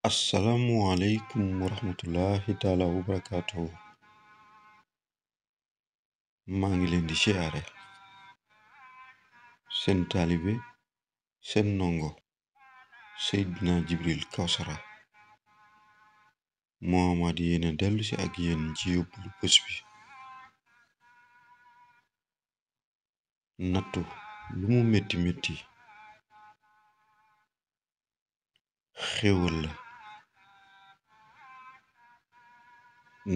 asalaamualeykum wa rahmatullahi taala wa barakaatuhu. maa ngi leen di siyaare seen taalibe seen ndongo Seydina Jibril Kawsara Muhammad yéena dellu si ak yéen ci yóbbalu bés bi. nattu lu mu metti metti xéewal la,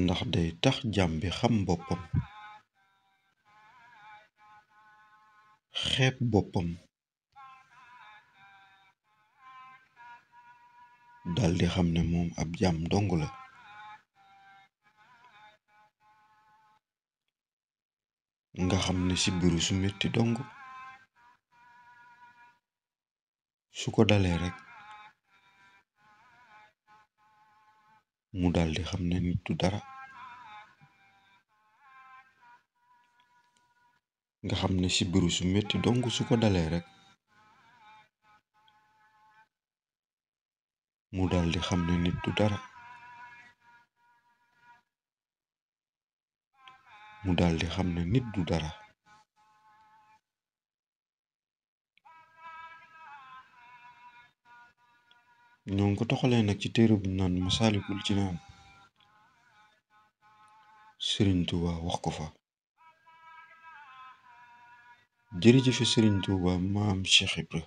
ndax day tax jàmm bi xam boppam, xeeb boppam, daldi xam ne moom ab jaam dong la. nga xam ne sibiru su metti dong su ko dalee rekk mu daldi xam ne nit du dara. nga xam ne sibiru su metti dong su ko dalee rekk mu daldi xam ne nit du dara. mu daldi xam ne nit du dara. ñoo ngi ko toxalee nag ci téere bu naan Masaalikul Jinaan. Sëriñ Tuuba wax ko fa. jërëjëfe Sëriñ Tuuba maam Cheikh Ibra